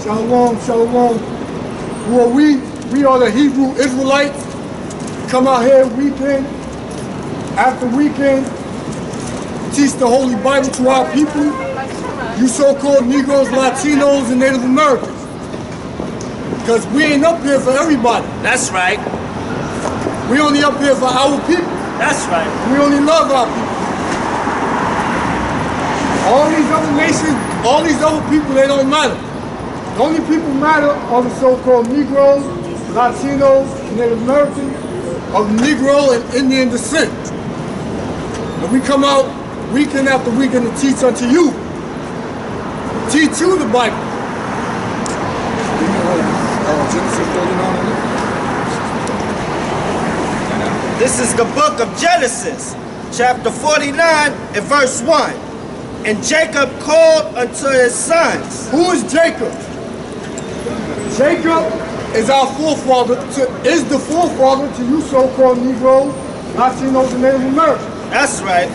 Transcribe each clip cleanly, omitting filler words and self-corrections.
Shalom, shalom. Who are we? We are the Hebrew Israelites. Come out here weekend after weekend, teach the Holy Bible to our people. You so-called Negroes, Latinos, and Native Americans. Because we ain't up here for everybody. That's right. We only up here for our people. That's right. We only love our people. All these other nations, all these other people, they don't matter. The only people matter are the so-called Negroes, Latinos, Native Americans, of Negro and Indian descent. And we come out weekend after weekend to teach unto you. Teach you the Bible. This is the book of Genesis, chapter 49 and verse 1. And Jacob called unto his sons. Who is Jacob? Jacob is our forefather, is the forefather to you so-called Negroes, Latinos, and Native Americans. That's right.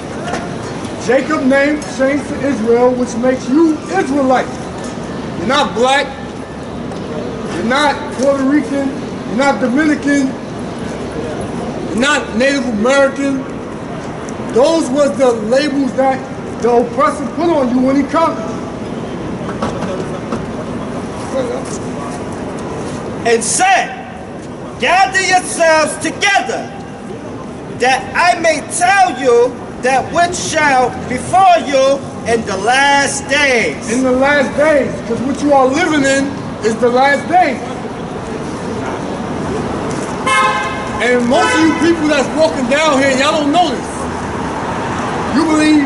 Jacob's name changed to Israel, which makes you Israelite. You're not black, you're not Puerto Rican, you're not Dominican, you're not Native American. Those was the labels that the oppressor put on you when he conquered. And said, gather yourselves together, that I may tell you that which shall befall you in the last days. In the last days, because what you are living in is the last days. And most of you people that's walking down here, y'all don't know this. You believe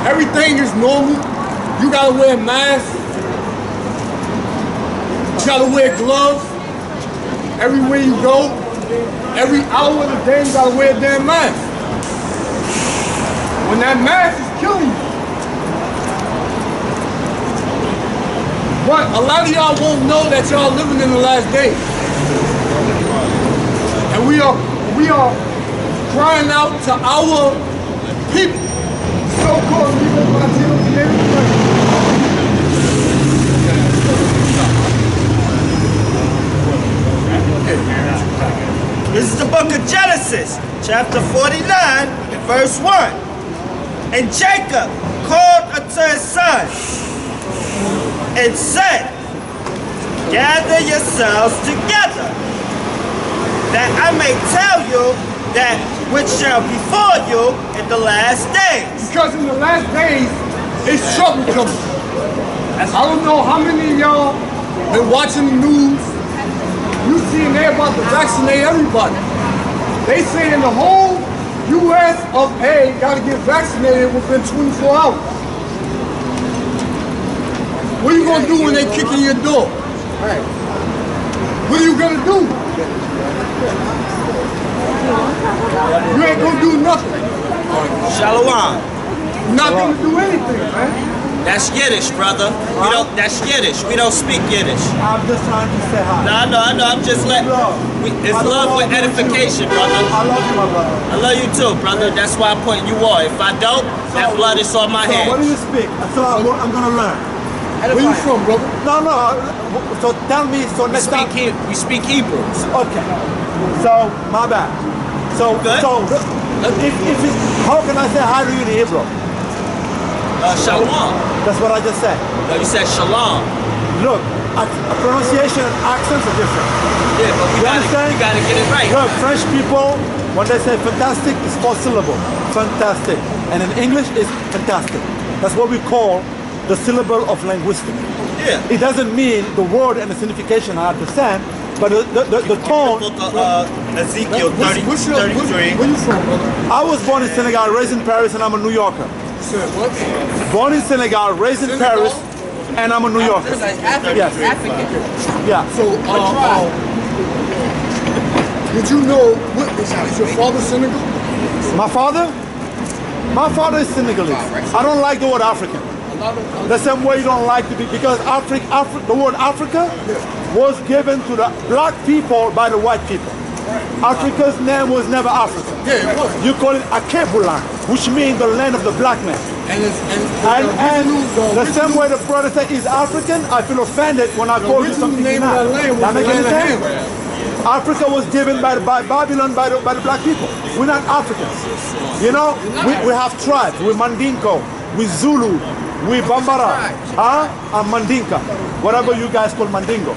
everything is normal. You gotta wear masks. You gotta wear gloves. Everywhere you go, every hour of the day, you gotta wear a damn mask. When that mask is killing you. But a lot of y'all won't know that y'all living in the last days. And we are crying out to our people, so-called Negroes, Latinos, and Native Americans. This is the book of Genesis, chapter 49, verse 1. And Jacob called unto his sons and said, gather yourselves together, that I may tell you that which shall befall you in the last days. Because in the last days, it's trouble coming. I don't know how many of y'all been watching the news. You seeing they're about to vaccinate everybody. They say in the whole U.S. of A got to get vaccinated within 24 hours. What are you going to do when they kick in your door? What are you going to do? You ain't going to do nothing. Shalom. You're not going to do anything, man. That's Yiddish, brother. We don't. That's Yiddish. We don't speak Yiddish. I'm just trying to say hi. No, I know. I'm just letting. It's love with edification, brother. I love you, my brother. I love you too, brother. That's why I'm putting you on. If I don't, that blood is on my hands. What do you speak? So I'm gonna learn. Where you from, brother? No. So tell me. So next time. We speak Hebrew. Okay. So my bad. So Good. so if it's, how can I say hi to you in Hebrew? Shalom. That's what I just said. No, you said shalom. Look, pronunciation and accents are different. Yeah, but we gotta get it right. Look, French people, when they say fantastic, it's 4 syllables. Fantastic. And in English, it's fantastic. That's what we call the syllable of linguistics. Yeah. It doesn't mean the word and the signification are the same, but the tone. The book of Ezekiel 33. Where you from, brother? I was born in Senegal, raised in Paris, and I'm a New Yorker. What? Born in Senegal, raised in Paris, and I'm a New Yorker. Yes. African. Yeah. So, did you know, is your father Senegal? My father? My father is Senegalese. I don't like the word African. The same way you don't like to be, because the word Africa was given to the black people by the white people. Africa's name was never Africa. Yeah, it was. You call it Akebulan, which means the land of the black man. And the same way the brother said he's African, I feel offended when I call you something name you're of not. that land was That the make any land of sense? Ham. Africa was given by Babylon by the black people. We're not Africans. You know, we have tribes. We're Mandingo, we Zulu, we Bambara, and Mandinka. Whatever you guys call Mandingo.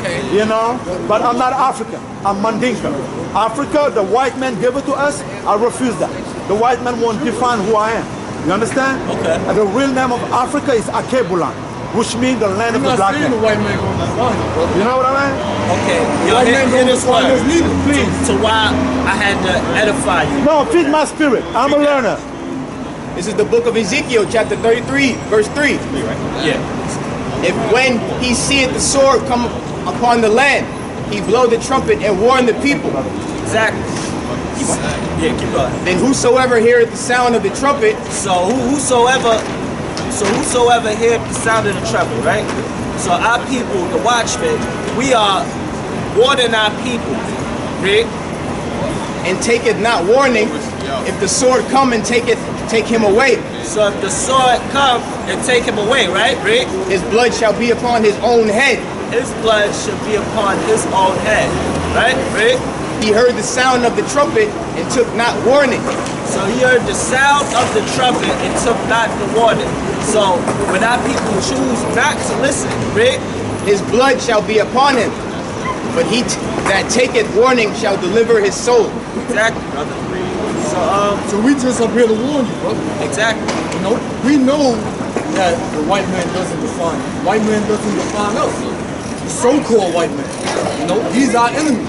Okay. You know, but I'm not African. I'm Mandinka. Africa, the white man gave it to us. I refuse that. The white man won't define who I am. You understand? Okay. And the real name of Africa is Akebulan, which means the land of the black man. The white man gonna define it, brother. You know what I mean? Okay. The Yo, white man hear gonna this define us word. neither. Please. So why I had to edify you. No, feed my spirit. I'm a learner. This is the book of Ezekiel, chapter 33, verse 3. Yeah. If when he seeth the sword come upon the land, he blow the trumpet and warn the people, Exactly. Yeah, keep going. then whosoever heareth the sound of the trumpet, So whosoever hear the sound of the trumpet, right? So our people, the watchmen, we are warning our people, Rick. and taketh not warning, if the sword come and take him away, So if the sword come and take him away, right, Rick? his blood shall be upon his own head. His blood should be upon his own head, right, Rick? He heard the sound of the trumpet and took not warning. So he heard the sound of the trumpet and took not the warning. So when our people choose not to listen, Rick, His blood shall be upon him, but he that taketh warning shall deliver his soul. exactly, brother. So we just up here to warn you, brother. Exactly. You know, we know that the white man doesn't define us. White man doesn't define us. The so-called white man. You know, he's our enemy.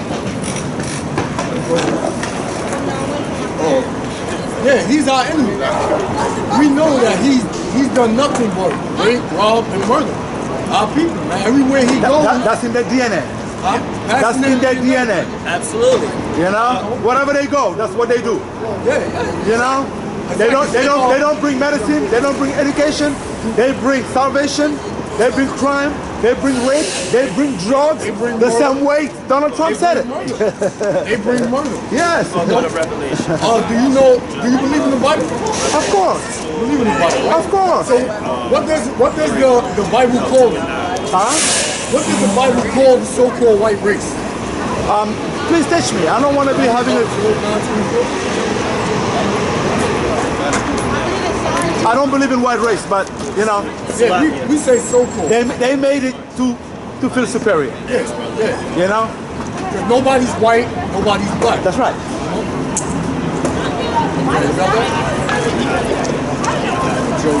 Oh, yeah, he's our enemy. We know that he's done nothing but rape, rob, and murder our people, man. Everywhere he goes, That's in their DNA. That's in their DNA. Absolutely. You know, wherever they go, that's what they do. Yeah. You know, they don't bring medicine. They don't bring education. They bring salvation. They bring crime. They bring rape. They bring drugs. They bring the murder. same way Donald Trump said it. They bring murder. Yes, Go to Revelation. Do you believe in the Bible? of course, Believe in the Bible, right? of course. So what does the Bible call it? Huh? What does the Bible call the so-called white race? Please teach me. I don't want to be having it. I don't believe in white race, but you know, Yeah, we say so-called. they made it to feel superior. Yeah. You know, Because nobody's white, nobody's black. that's right.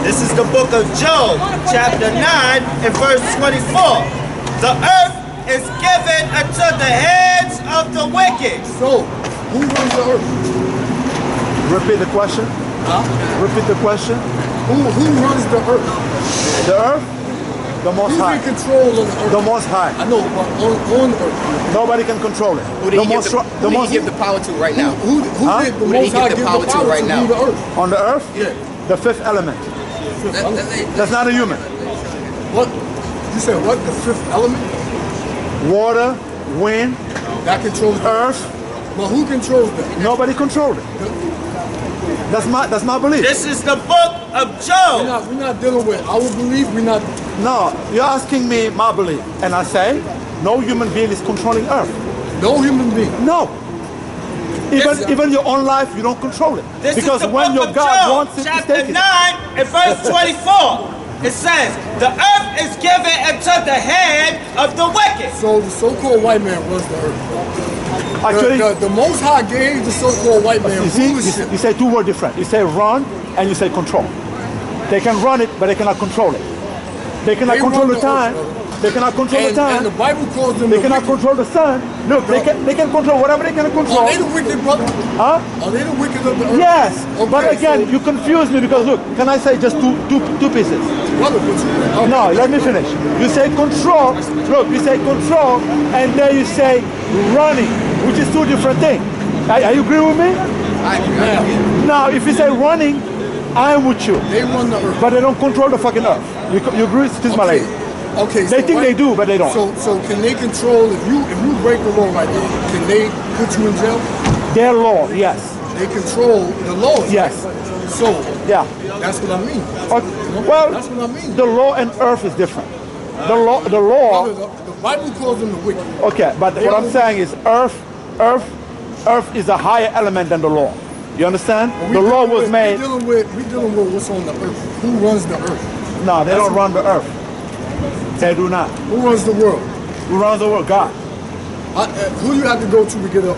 This is the book of Job, chapter 9 and verse 24. The earth is given unto the hands of the wicked. So, who runs the earth? Repeat the question. Huh? Repeat the question. Who runs the earth? The earth, the Most Who's High. in control of the earth? The Most High. I know, but on earth. Nobody can control it. Who did The he give most, the, the who did most he give the power to right now? Who Huh? did the Who did he Most High give the give power the to power right to now? rule the earth? on the earth, Yeah. the fifth element. That's not a human. What? You said what? The fifth element? Water, wind, That controls the earth. earth. But who controls that? Nobody controlled it. That's my belief. This is the book of Job. We're not dealing with our belief. We're not. No, you're asking me my belief, and I say no human being is controlling earth. No human being. No. Yes. Even your own life, you don't control it. This Because is the when book your of God Job, wants it, He's chapter taking 9 it. and verse 24. It says, the earth is given unto the hand of the wicked. So the so-called white man runs the earth. Actually, The Most High gave the so-called white man you see, rulership. you say two words different. You say run and you say control. They can run it, but they cannot control it. They cannot They control run the the time. earth, They cannot control the And time. the Bible calls them They the cannot wicked. control the sun. Look, they can control whatever they can control. Are they the wicked, brother? Huh? Are they the wicked of the earth? Yes, Okay, but again, so- you confuse me because look, can I say just two pieces? Brother, but you, No, let me finish. You say control, look, you say control, and then you say running, which is two different things. Are you agree with me? Now, if you say running, I'm with you. They run the earth. But they don't control the fucking earth. You agree? Excuse my lady. Okay. They think they do, but they don't. So can they control if you break the law right there? Can they put you in jail? Their law, yes. They control the laws. Yes. So Yeah. That's what I mean. Okay. Well, That's what I mean. the law and earth is different. The law. The Bible calls them the wicked. Okay, but what I'm saying is earth is a higher element than the law. You understand? The law was made. We're dealing with what's on the earth. Who runs the earth? No, they don't run the earth. They do not. Who runs the world? Who runs the world? God. Who you have to go to get a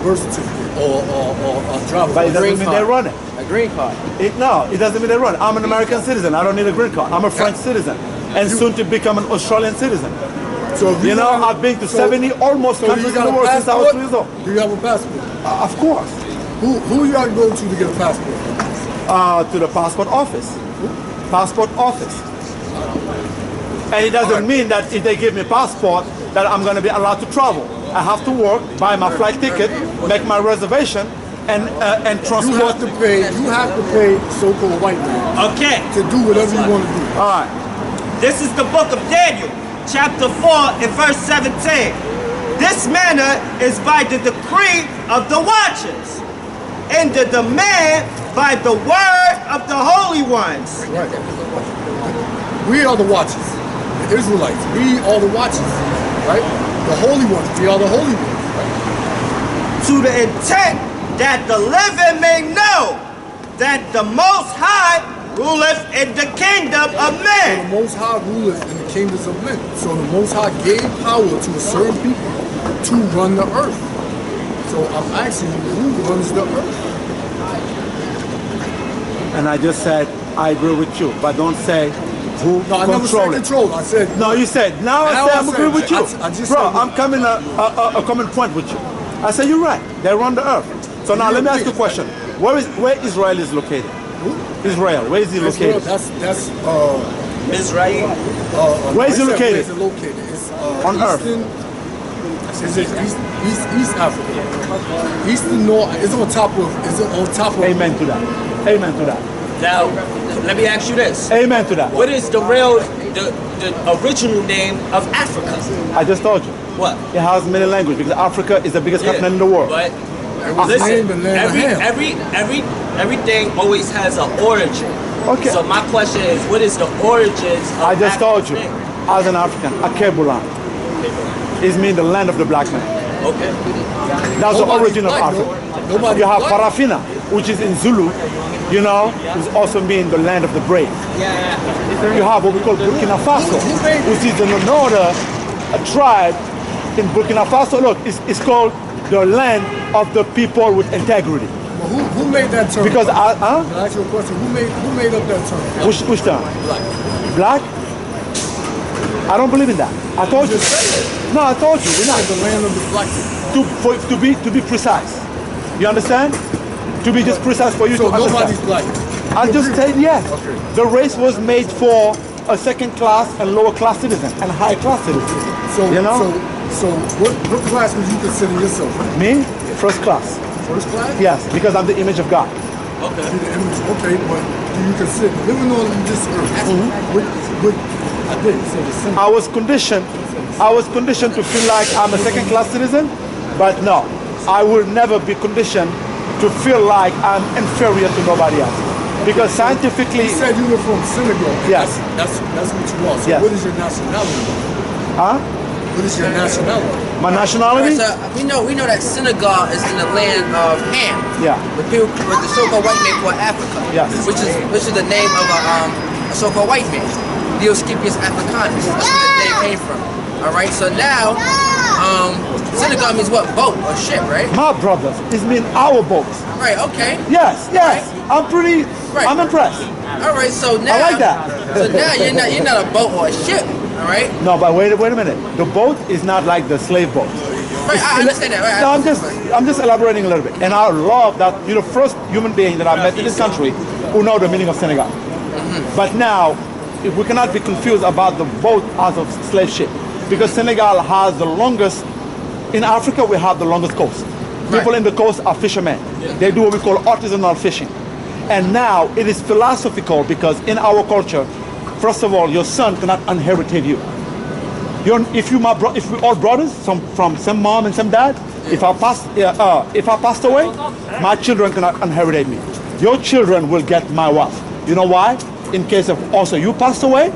birth certificate or a driver's But it doesn't license? mean they run it. A green card. No, it doesn't mean they run it. I'm an American citizen. I don't need a green card. I'm a French citizen, and soon to become an Australian citizen. So if You know, I've been to 70 almost so do countries you in got the a world since I was 2 years passport? old. Do you have a passport? Of course. Who you got to go to get a passport? To the passport office. Passport office. And it doesn't mean that if they give me a passport that I'm going to be allowed to travel. I have to work, buy my flight ticket, make my reservation, and You transport. have to pay so-called white man Okay. to do whatever you want to do. All right. This is the book of Daniel, chapter 4 and verse 17. This manner is by the decree of the watchers, and the demand by the word of the holy ones. Right. We are the watchers. The Israelites. We are the watchers. Right? The holy ones. We are the holy ones. Right? To the intent that the living may know that the Most High ruleth in the kingdom of So the men. Most High ruleth in the kingdoms of men. So the Most High gave power to a certain people to run the earth. So I'm asking you, who runs the earth? And I just said, I agree with you, but don't say who No, I never said control it. control. I said No, you said, now I Now say I I'm said, agree with you. I just Bro, said- I'm coming a common point with you. I say, you're right. They run the earth. So now let me ask you a question. Where Israel is located? Israel, where is he located? That's Israel. Where is it Where located? is it located? It's On earth. Is it East Africa? Eastern North. Is it on top of? Is it on top of? Amen to that. Amen to that. Now, let me ask you this. Amen to that. What is the original name of Africa? I just told you. What? It has many languages because Africa is the biggest continent in the world. But was listen, named the land of Ham. everything always has an origin. Okay. So my question is, what is the origins of I just told you, Africa's name? as an African, Akebulan is mean the land of the black man. Okay. That's the Nobody's origin of black, Africa. though. Nobody's You have black. Farafina, which is in Zulu, you know, which also mean the land of the brave. You have what we call Burkina Faso, which is another tribe in Burkina Faso. Look, it's called the land of the people with integrity. But who made that term? Because Can I ask you a question? Who made up that term? which term? Black. Black? I don't believe in that. I told you. No, I told you. We're not. The land of the black people. To be precise. You understand? To be just precise for you So to understand. nobody's black. I You just agree? said yes. Okay. The race was made for a second class and lower class citizen and high class citizen. So you know? So what class would you consider yourself? Me, first class. First class? Yes, because I'm the image of God. Okay, but do you consider living on this earth? I did say the same. I was conditioned to feel like I'm a second class citizen, but no, I will never be conditioned to feel like I'm inferior to nobody else. Because scientifically, You said you were from Senegal. Yes. That's what you are. So Yes. what is your nationality? huh? What is your nationality? My nationality? So we know that Senegal is in the land of Ham. Yeah. With the so-called white man called Africa. Yes. Which is the name of a so-called white man. Dioscipius Africanus. That's where the name came from. All right. So now, Senegal means what? Boat or ship, right? My brothers, it means our boats. Right. Okay. Yes. I'm I'm impressed. All right. So now, I like that. So now you're not a boat or a ship. All right. No, but wait a minute. The boat is not like the slave boat. Right. I understand that. Right. No, I'm just elaborating a little bit. And I love that you're the first human being that I met in this country who know the meaning of Senegal. But now, if we cannot be confused about the boat as a slave ship, because Senegal has the longest, in Africa we have the longest coast. People in the coast are fishermen. They do what we call artisanal fishing. And now it is philosophical because in our culture, first of all, your son cannot inherit you. If we all brothers from same mom and same dad, if I passed away, my children cannot inherit me. your children will get my wealth. You know why? In case of also you passed away,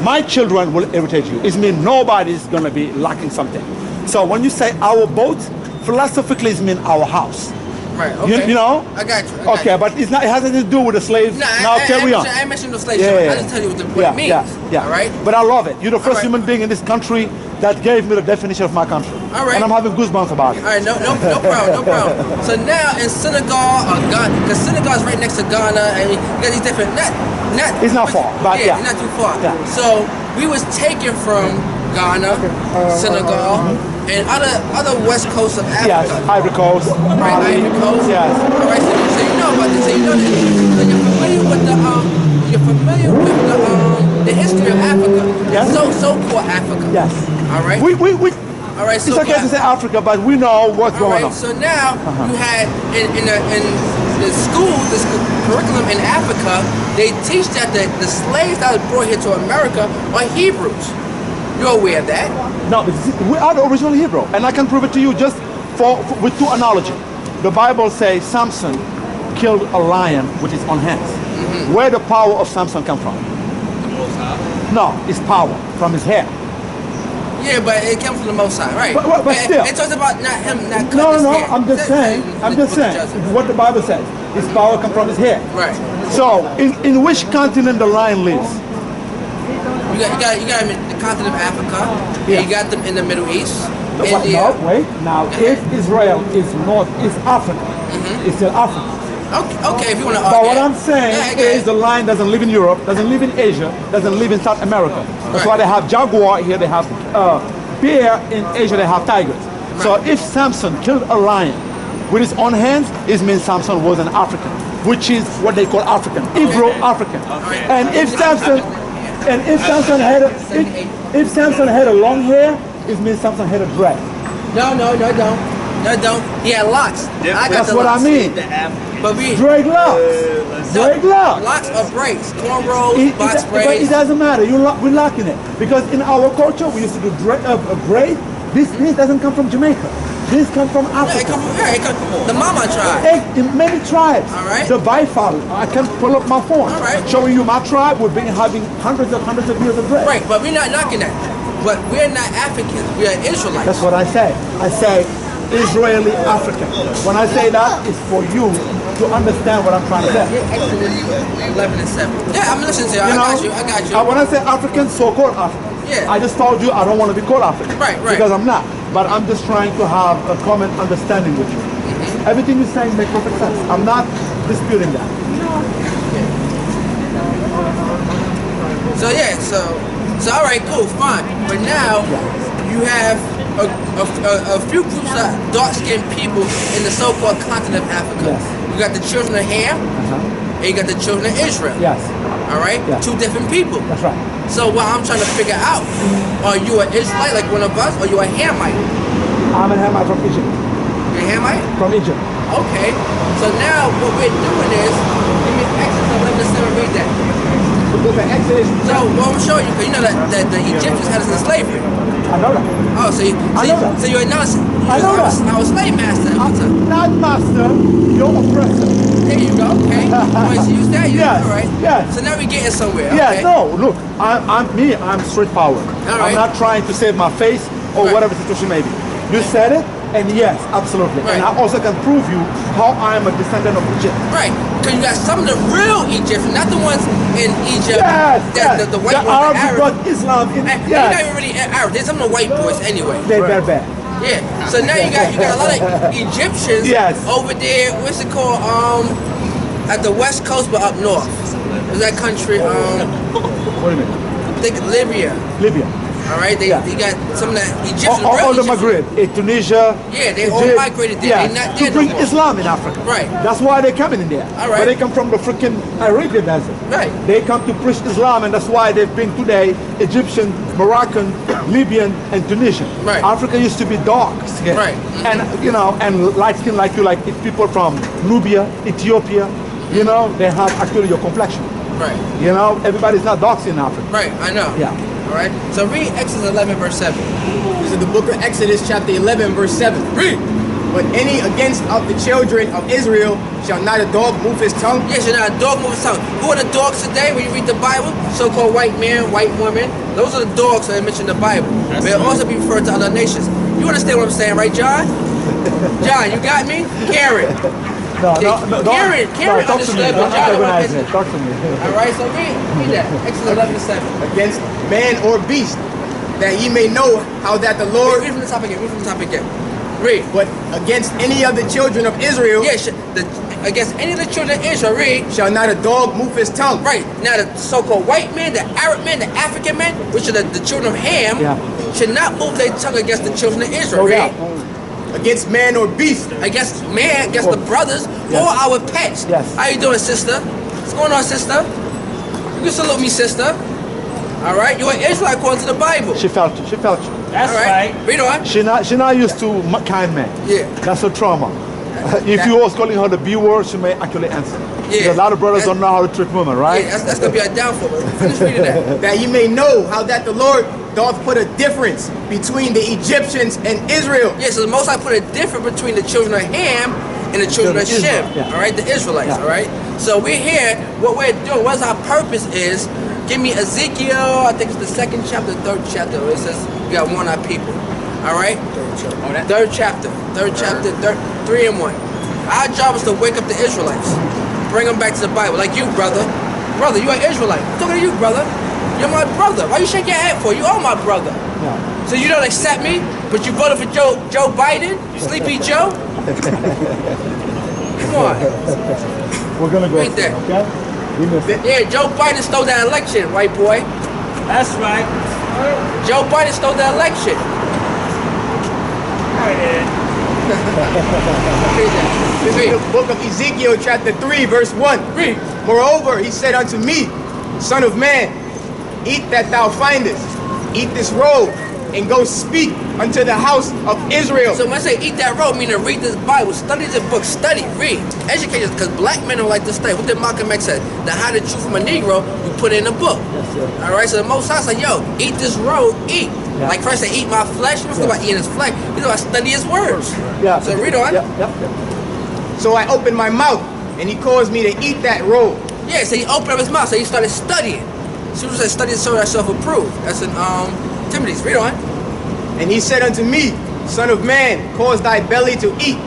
my children will inherit you. It means nobody's going to be lacking something. So when you say our boat, philosophically it means our house. Right, okay. You know? I got you. Okay, but it's not. It has nothing to do with the slaves. Nah, Carry on. I mentioned no slave ship. I just tell you what it means. Yeah. All right? But I love it. You're the first right. human being in this country that gave me the definition of my country. All right. And I'm having goosebumps about it. All right, no problem. So now in Senegal or Ghana, because Senegal is right next to Ghana, and you got these different, It's not far, but yeah. It's not too far. Yeah. So we was taken from Ghana, Senegal, and other west coast of Africa. Yes, Ivory Coast. Right, Ivory Coast. Yes. All right, so you know about this. So you know this. So you're familiar with the history of Africa. Yes. So-called Africa. Yes. All right. All right. It's okay to say Africa, but we know what's going on. So now you had in the school, this curriculum in Africa, they teach that the slaves that were brought here to America are Hebrews. You're aware of that? No, we are the original Hebrew, and I can prove it to you just with two analogies. The Bible says Samson killed a lion with his own hands. Where the power of Samson come from? No, it's power from his hair. Yeah, but it came from the Most High, right? But still, it talks about not cutting No, his hair. I'm just saying. What the Bible says. His power comes from his hair. Right. So, in which continent the lion lives? You got him in the continent of Africa. Yeah. You got them in the Middle East. No, wait. Now, if Israel is Northeast Africa, it's still Africa. Okay, if you want to But argue. what I'm saying is the lion doesn't live in Europe, doesn't live in Asia, doesn't live in South America. That's why they have jaguar here, they have bear. In Asia, they have tigers. So if Samson killed a lion with his own hands, it means Samson was an African, which is what they call African, Hebrew African. And if Samson had a long hair, it means Samson had a dread. No, don't. He had locks. That's what I mean. But Dreadlocks. Locks or braids, cornrows, box But it braids. doesn't matter. We're locking it because in our culture we used to do a braid. This doesn't come from Jamaica. This comes from Africa. It come from the Mama tribe. In many tribes. All right. The Bifal. I can pull up my phone. All right. Showing you my tribe. We've been having hundreds of years of bread. Right, but we're not knocking that. But we're not Africans. We are Israelites. That's what I say. I say Israeli African. When I say that, it's for you to understand what I'm trying to say. Exodus 11 and 7. Yeah, I'm listening to you. I got you. When I say African, so-called African. Yeah. I just told you I don't want to be called African. Right. Because I'm not. But I'm just trying to have a common understanding with you. Everything you're saying makes perfect sense. I'm not disputing that. So all right, cool, fine. But now you have a few groups of dark-skinned people in the so-called continent of Africa. Yes. You got the children of Ham, and you got the children of Israel. Yes. All right, two different people. That's right. So what I'm trying to figure out, are you an Israelite like one of us, or you a Hamite? I'm a Hamite from Egypt. You're a Hamite? From Egypt. Okay. So now what we're doing is, give me Exodus 11:7, read that. So what I'm showing you, because you know that the Egyptians had us in slavery. I know that. Oh, so you're not our slave master. I'm not master, you're oppressor. There you go. Okay. Wait, so you said Yes, all right. yes. So now we're getting somewhere. Okay. Yeah, no, look, I'm straight power. right. I'm not trying to save my face or whatever the situation may be. You said it, and yes, absolutely. Right. And I also can prove you how I am a descendant of Egypt. Right. Because you got some of the real Egyptians, not the ones in Egypt. Yes, The white the ones, Arabs got Islam in They're not even really Arab. They're some of the white boys anyway. They're bad. Yeah. So now you got a lot of Egyptians over there. What's it called? At the west coast, but up north. Is that country? Wait a minute. I think Libya. All right, they got some of the Egyptians. All the Maghreb, Tunisia. Yeah, they Egypt, all migrated there. Yeah, They're not to there bring no more. Islam in Africa. Right. That's why they're coming in there. All right. But they come from the freaking Arabian desert. Right. They come to preach Islam, and that's why they bring today Egyptian, Moroccan, Libyan, and Tunisian. Right. Africa used to be dark skin. Right. And and light skin like you, like people from Nubia, Ethiopia. You know, they have actually your complexion. Right. You know, everybody's not dark skin in Africa. Right, I know. Yeah. All right. So read Exodus 11 verse 7. This is the book of Exodus, chapter 11, verse 7. Read. But any against of the children of Israel shall not a dog move his tongue. Yes, you're not a dog moving tongue. Who are the dogs today when you read the Bible? So-called white man, white woman. Those are the dogs that are mentioned in the Bible. They'll also be referred to other nations. You understand what I'm saying, right, John? John, you got me? Karen. Karen understood, but John wasn't. Talk to me. All right, so read that. Exodus 11:7. Against man or beast, that ye may know how that the Lord. Read from the top again. Read. But against any of the children of Israel, Yes, against any of the children of Israel, read. shall not a dog move his tongue. Right. Now the so-called white man, the Arab man, the African man, which are the children of Ham, should not move their tongue against the children of Israel. Read. Against man or beast, Against man, against the brothers, or our pets. Yes. How you doing, sister? What's going on, sister? You can salute me, sister. All right. You're an Israelite according to the Bible. She felt you. That's All right. Read on. She not used to kind men. Yeah. That's her trauma. If you was calling her the B word, she may actually answer. Yeah. Because a lot of brothers don't know how to treat women, right? Yeah, that's gonna be our downfall. Finish reading that. that ye may know how that the Lord doth put a difference between the Egyptians and Israel. Yeah, so the Most High put a difference between the children of Ham and the children of Shem. Yeah. All right, the Israelites. Yeah. All right. So we're here. What we're doing, what our purpose is. Give me Ezekiel. I think it's the 2nd chapter, 3rd chapter. Where it says we got warn our people. All right. 3rd chapter. 3 and 1. Our job is to wake up the Israelites, bring them back to the Bible. Like you, brother. Brother, you are Israelite. I'm talking to you, brother. You're my brother. Why you shake your head for? You are my brother. Yeah. So you don't accept me, but you voted for Joe Biden? Sleepy Joe? Come on. We're gonna go. Right there. Okay. We missed it. Yeah, Joe Biden stole that election, white boy. That's right. Joe Biden stole that election. This is the book of Ezekiel chapter 3 verse 1. Read. Moreover, he said unto me, Son of man, eat that thou findest, eat this roll, and go speak unto the house of Israel. So when I say eat that road, meaning read this Bible, study this book, study, read, educate us, because black men don't like to study. What did Malcolm X say? To hide the truth from a Negro, you put it in a book. All right, so the Most High said, yo, eat this road, eat. Yeah. Like Christ said, eat my flesh. You don't talk about eating his flesh. You talk about study his words. Yeah. So read on. Yep. So I opened my mouth, and he caused me to eat that roll. Yeah, so he opened up his mouth, so he started studying. So he said, study to show thyself approved. That's in Timothy's. Read on. And he said unto me, Son of man, cause thy belly to eat.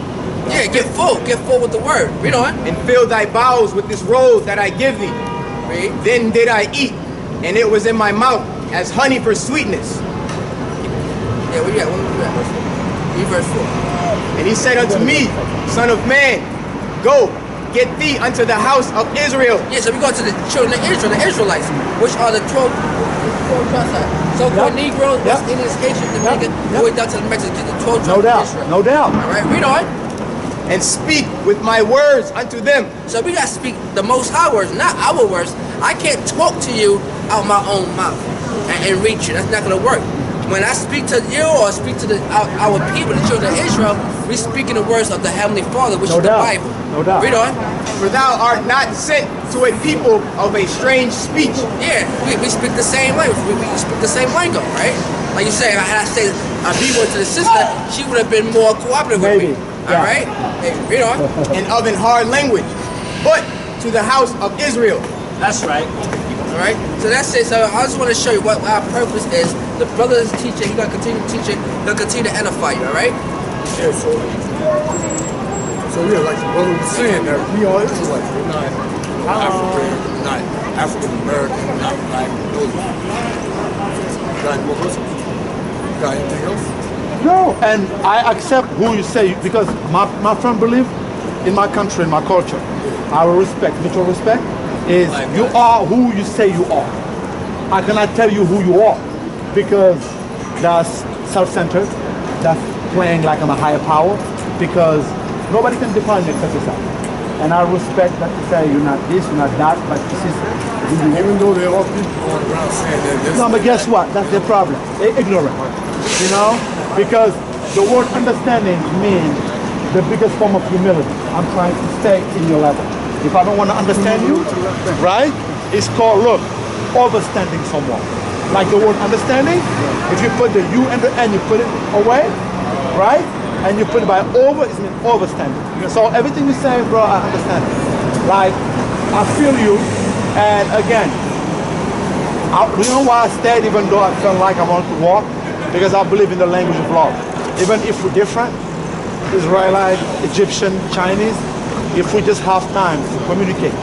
Yeah, get full with the word. Read on. And fill thy bowels with this roll that I give thee. Read. Then did I eat, and it was in my mouth as honey for sweetness. Yeah, where you at? Where you at? Read verse 4. And he said unto me, Son of man, go, get thee unto the house of Israel. Yeah, so we go to the children of Israel, the Israelites, which are the 12 tribes. So-called Negroes, West Indians, Haitians, Dominican, all the way down to the Mexicans, the 12 tribes No of doubt. Israel. No doubt. All right, read on. And speak with my words unto them. So we got to speak the Most High words, not our words. I can't talk to you out my own mouth and reach you. That's not going to work. When I speak to you or speak to our people, the children of Israel, we speak in the words of the Heavenly Father, which is the Bible. No doubt. Read on. For thou art not sent to a people of a strange speech. Yeah, we speak the same language. We speak the same lingo, right? Like you say, had I said a B word to the sister, she would have been more cooperative with me. All right? Hey, read on. And of an hard language, but to the house of Israel. That's right. All right? So that's it. So I just want to show you what our purpose is. The brother is teaching. He's going to continue teaching. He'll continue to edify you, all right? Yeah, so yeah, like the brother was saying, that we are Israelites. We're not African, not African American, not black. Got what was it? Got anything else? No, and I accept who you say because my firm belief in my country, in my culture, our respect, mutual respect, is you are who you say you are. I cannot tell you who you are because that's self-centered, that's playing like I'm a higher power, because nobody can define me except yourself. And I respect that you say you're not this, you're not that, but this is who you are. Even though there are people going around saying that this. No, but guess what? That's their problem. They're ignorant. You know? Because the word understanding means the biggest form of humility. I'm trying to stay in your level. If I don't want to understand you, right? It's called, look, overstanding someone. Like the word understanding, if you put the U and the N, you put it away, right? and you put it by over, it means overstanding. So everything you're saying, bro, I understand. Like, I feel you, and again, you know why I stayed even though I felt like I wanted to walk? Because I believe in the language of love. Even if we're different, Israelite, Egyptian, Chinese, if we just have time to communicate,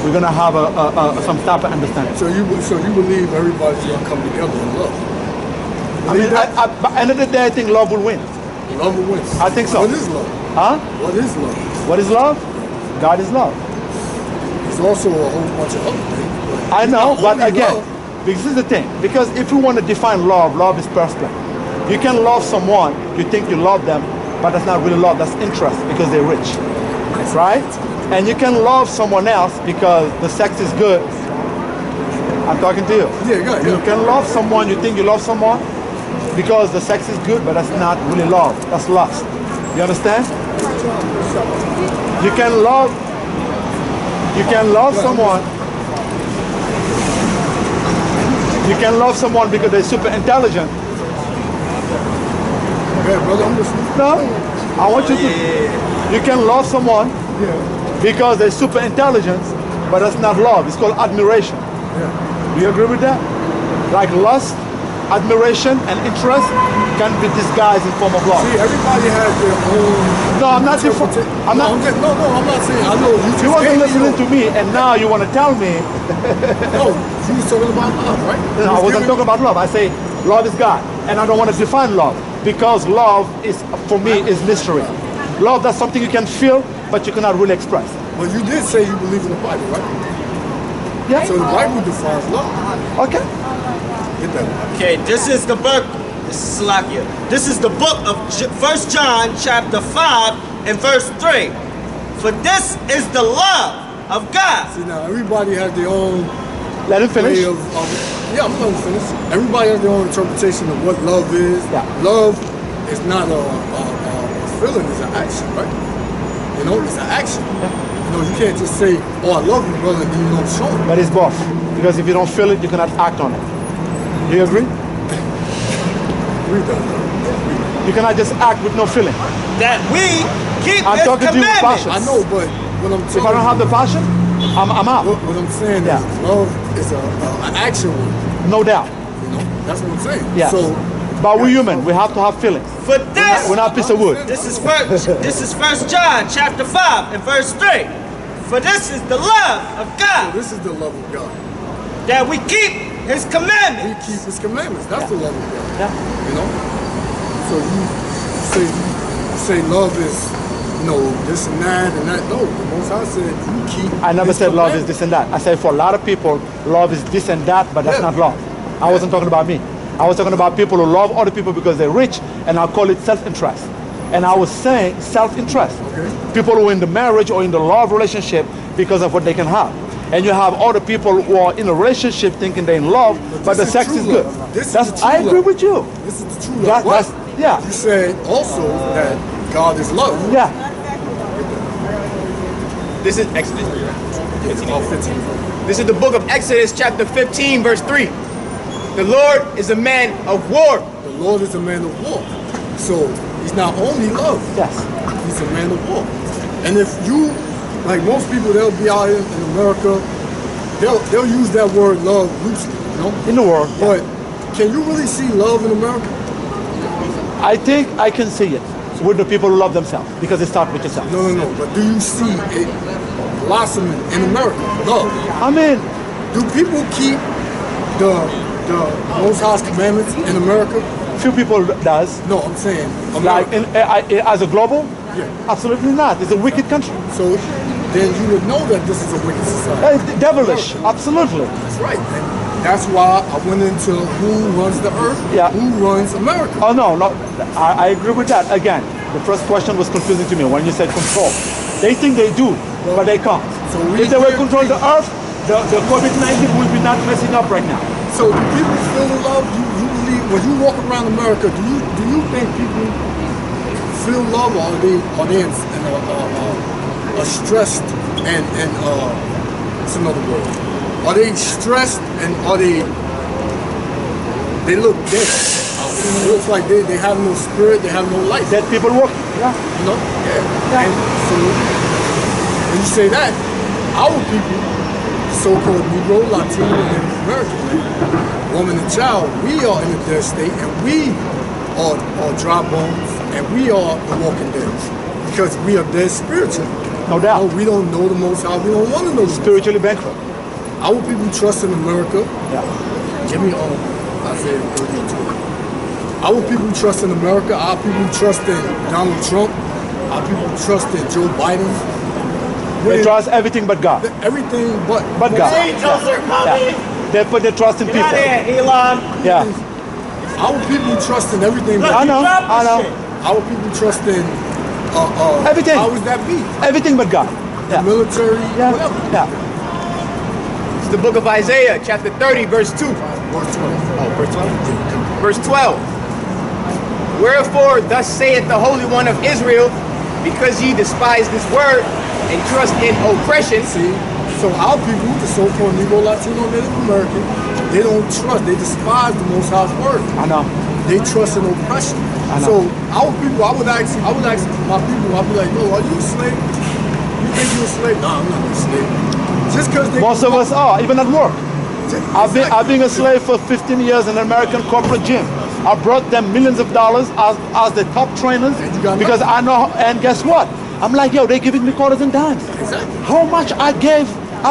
we're gonna have some type of understanding. So you believe everybody's gonna come together in love? I mean, by the end of the day, I think love will win. Love will win. I think so. What is love? Huh? What is love? What is love? God is love. It's also a whole bunch of other things. I know, but only again, love. this is the thing. Because if we want to define love, love is personal. You can love someone, you think you love them, but that's not really love, that's interest because they're rich. Right? And you can love someone else because the sex is good. I'm talking to you. Yeah. You can love someone, you think you love someone because the sex is good, but that's not really love. That's lust. You understand? You can love someone. You can love someone because they're super intelligent. Okay, brother, I'm listening. No, I want you to. You can love someone because they're super intelligent, but that's not love. It's called admiration. Do you agree with that? Like lust, admiration, and interest can be disguised in form of love. See, everybody has their own. No, I'm not different. I'm not. I'm not saying. I know You wasn't listening to me, and now you want to tell me. No, you was talking about love, right? No, I wasn't talking about love. I say love is God, and I don't want to define love because love is, for me, is mystery. Love, that's something you can feel, but you cannot really express. But you did say you believe in the Bible, right? Yeah. So the Bible defines love. Okay. Get that. Okay, this is the book. This is Salakia. This is the book of 1 John chapter 5 and verse 3. For this is the love of God. See, now everybody has their own Let him finish. way of yeah, I'm going to finish. Everybody has their own interpretation of what love is. Yeah. Love is not a feeling, it's an action, right? You know, it's an action. You know, you can't just say, oh, I love you, brother, and you don't show it. But it's both. Because if you don't feel it, you cannot act on it. Do you agree? Read that. You cannot just act with no feeling. That we keep I'm his talking to you with commandments. passion. I know, but what I'm If I don't have the passion, I'm out. what I'm saying Yeah. is love is an action word. No doubt. You know, that's what I'm saying. Yes. So, But we're human. We have to have feelings. For this, We're not a piece of wood. this is 1 John chapter 5 and verse 3. For this is the love of God, this is the love of God. that we keep his He commandments. keeps his commandments. That's the love of God. Yeah. You know? So you say love is, you know, this and that and that. No, the Most High said you keep I never his said love is commandments. this and that. I said for a lot of people, love is this and that, but that's Yeah. not love. I wasn't talking about me. I was talking about people who love other people because they're rich, and I call it self-interest. And I was saying self-interest. Okay. People who are in the marriage or in the love relationship because of what they can have. And you have other people who are in a relationship thinking they're in love, but the this is sex true is good. love. This is That's, the true I agree love. with you. This is the true love. That- But that's- yeah. You said also that God is love. Yeah. This is Exodus. Oh, 15. This is the book of Exodus, chapter 15, verse 3. The Lord is a man of war. The Lord is a man of war. So he's not only love. Yes. He's a man of war. And if you, like most people, they'll be out in America, they'll use that word love loosely, you know? In the world. Yeah. But can you really see love in America? I think I can see it with the people who love themselves because it starts with yourself. No. But do you see it blossoming in America? Love. I mean, Do people keep the Most High's commandments in America? few people does. No, I'm saying Like America. as a global? Yeah. Absolutely not. It's a wicked country. So then you would know that this is a wicked society. Devilish. Absolutely. That's right. And that's why I went into who runs the earth, Yeah. who runs America. Oh no, I agree with that. Again, the first question was confusing to me when you said control. They think they do, but they can't. So we if they were can't- controlling the earth, the COVID-19 would be not messing up right now. So do people feel the love? You believe when you walk around America? Do you think people feel love, or are they in a stressed and what's another word? Are they stressed and are they look dead? It looks like they have no spirit, they have no life. Dead people walk. Yeah. You know? Yeah. And so when you say that, our people, so-called Negro, Latino, and Native American, woman and child, we are in a dead state, and we are dry bones, and we are the walking dead. Because we are dead spiritually. No doubt. We don't know the Most High. We don't want to know the Most High. Spiritually bankrupt. Our people trust in America. Yeah. Give me Isaiah 32. Our people trust in America. Our people trust in Donald Trump. Our people trust in Joe Biden. They trust everything but God. Everything but God. Angels are coming. Yeah. They put their trust in Get people. out of here, Elon. Yeah. Our people trust in everything Look, but I know. you dropped I the know. shit. our people trust in Everything. How would that be? Everything but God. The military, Yeah. whatever. Yeah. It's the book of Isaiah, chapter 30, verse 2. Verse 12. Oh, verse 12? Verse 12. Wherefore, thus saith the Holy One of Israel, because ye despise this word and trust in oppression. See, so our people, the so-called Negro, Latino, Native American, they don't trust, they despise the Most High's word. I know. They trust in oppression. I know. So our people, I would ask my people, I'd be like, yo, are you a slave? You think you're a slave? No, I'm not a slave. Just because they Most of us are, even at work. Exactly. I've been a slave for 15 years in an American corporate gym. I brought them millions of dollars as the top trainers And you got because I know, and guess what? I'm like, yo, they giving me quarters and dimes. Exactly. How much I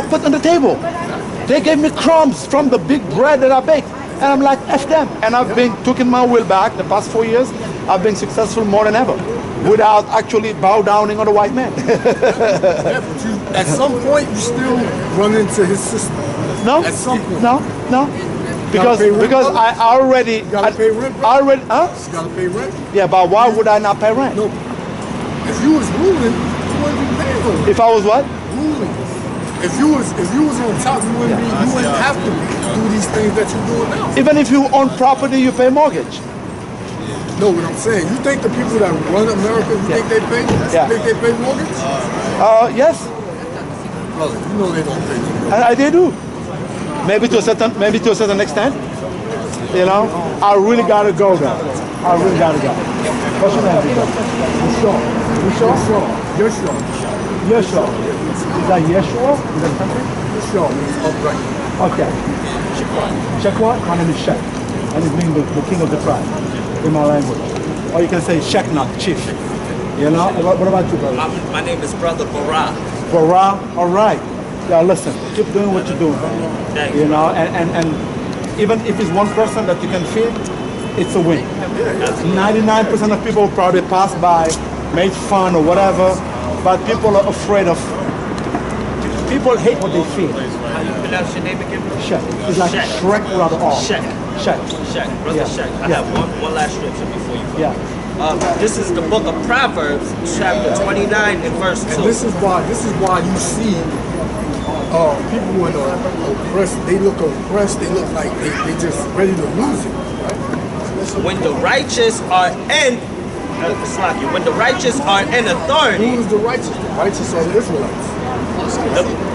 put on the table. They gave me crumbs from the big bread that I baked. And I'm like, F them. And I've been taking my will back the past 4 years. I've been successful more than ever without actually bow downing on a white man. Yeah, but you, at some point, you still run into his system. No, At some point. no. Because pay rent, brother? I already, You gotta pay rent, I bro. already, huh? You gotta pay rent. Yeah, but why would I not pay rent? No. If you was ruling, you wouldn't be paying for it. If I was what? Ruling. If you was on top, you wouldn't have to do these things that you're doing now. Even if you own property, you pay mortgage. No, what I'm saying, you think the people that run America, you think they pay? Yeah. You think they pay mortgage? Yes, Brother, you know they don't pay mortgage. I they do. Maybe to a certain extent. You know, I really gotta go there. I really gotta go. What's your name? Yeshua. Yeshua? Yeshua. Yeshua. Is that Yeshua? Is that country? Yeshua means upright. Okay. Shekwat? My name is Shek. And it means the king of the tribe in my language. Or you can say Sheknat, chief. You know? What about you, brother? My name is Brother Bara. Bara? All right. Yeah, listen. Keep doing what you're doing. Thank You know, and even if it's one person that you can feed, it's a win. 99% of people probably pass by, made fun or whatever, but people are afraid of. People hate what they feel. How you pronounce your name again? Shek. It's like Shek. Shrek without all. Shek. Shek. Shek, Brother Yeah. Shek. I Yeah. have one last scripture before you go. Yeah. This is the book of Proverbs, chapter 29 and verse 2. And this is why you see people when oppressed, they look oppressed, they look like they just ready to lose it. When the righteous are in when the righteous are in authority, Who is the righteous? The righteous are the Israelites.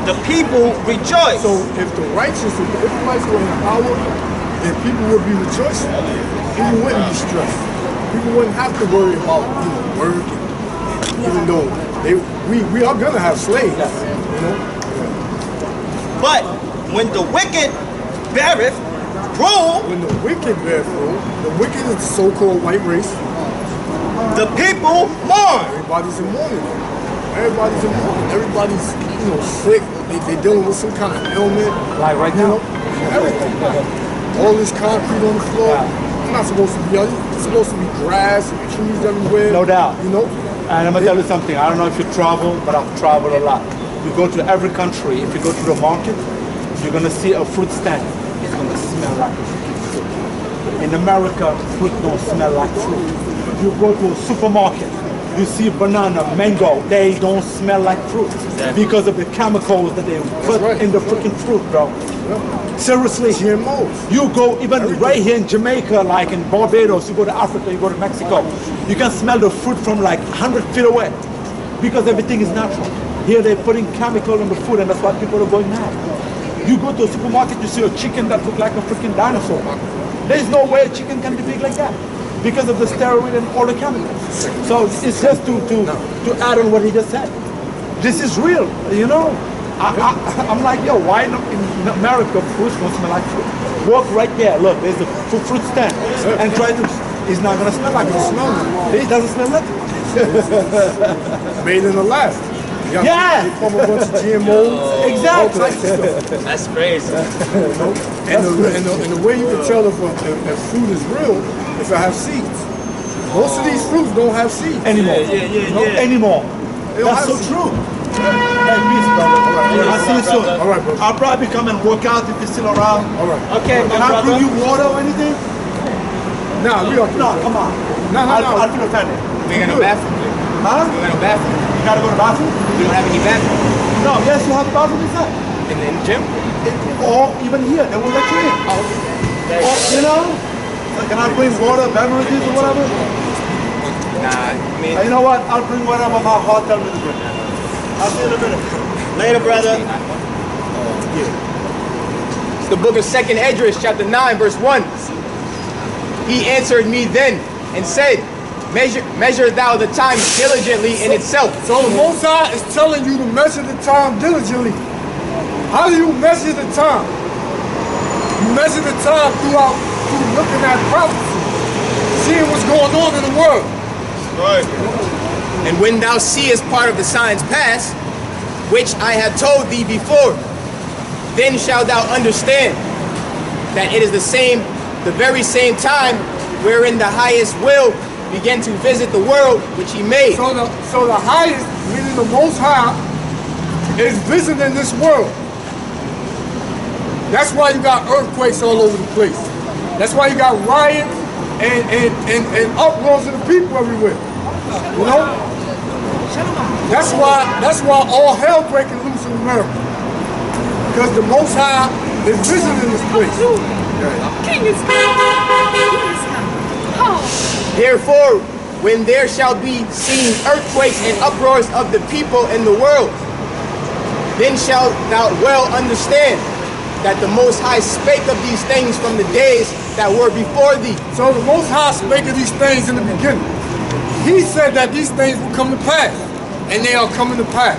the people rejoice. So if the righteous, if the Israelites were in power, then people would be rejoicing. People wouldn't be stressed. People wouldn't have to worry about work. Even though we are gonna have slaves, you know. But when the wicked beareth rule, When the wicked bear rule, the wicked is the so-called white race. the people mourn. Everybody's in mourning. Everybody's in mourning. Everybody's sick. They dealing with some kind of ailment. Like right You now. know, everything. All this concrete on the floor. It's not supposed to be. It's supposed to be grass and trees everywhere. No doubt. You know. And I'm gonna tell you something. I don't know if you travel, but I've traveled a lot. You go to every country. If you go to the market, you're gonna see a fruit stand. It's gonna smell like fruit. In America, fruit don't smell like fruit. You go to a supermarket, you see banana, mango. They don't smell like fruit because of the chemicals that they put right. in the freaking fruit, bro. Seriously. GMOs. You go even right here in Jamaica, like in Barbados, you go to Africa, you go to Mexico, you can smell the fruit from like 100 feet away because everything is natural. Here they're putting chemical in the food and that's why people are going mad. You go to a supermarket, you see a chicken that looks like a freaking dinosaur. There's no way a chicken can be big like that because of the steroid and all the chemicals. So it's just to add on what he just said. This is real, you know. I'm like, yo, why not in America fruits don't smell like fruit? Walk right there, look, there's the fruit stand, and try to, it's not gonna smell like it. It doesn't smell nothing. Made in the lab. Yeah. They pump a bunch of GMOs. Exactly. That's crazy. And the way you can tell if fruit is real, if it has seeds. Most of these fruits don't have seeds. Anymore. Yeah. Anymore. They don't That's have so seeds. true. Hey, peace, brother. I'll see you soon. All right, brother. I'll probably come and work out if you're still around. All right. Okay, Can I bring you water or anything? Nah, we are. No, come on. No. I'll feel offended. We ain't got no bathroom. Huh? We got no bathroom. You gotta go to the bathroom? We don't have any bathroom. No, yes, you have a bathroom inside. In the gym? Or even here, they will let you in. Or, you know, so can I bring water, beverages, or whatever? Nah, I mean, You know what? I'll bring whatever my heart tells me to bring. I'll see you in a minute. Later, brother. it's the book of 2nd Esdras, chapter 9, verse 1. He answered me then and said, measure thou the time diligently in itself. So the Most High is telling you to measure the time diligently. How do you measure the time? You measure the time through looking at prophecy, seeing what's going on in the world. Right. And when thou seest part of the signs pass, which I have told thee before, then shalt thou understand that it is the very same time wherein the highest will begin to visit the world which he made. So the highest, meaning the Most High, is visiting this world. That's why you got earthquakes all over the place. That's why you got riots and uproars of the people everywhere. You know? That's why all hell breaking loose in America. Because the Most High is visiting this place. Therefore, when there shall be seen earthquakes and uproars of the people in the world, then shalt thou well understand that the Most High spake of these things from the days that were before thee. So the Most High spake of these things in the beginning. He said that these things will come to pass, and they are coming to pass.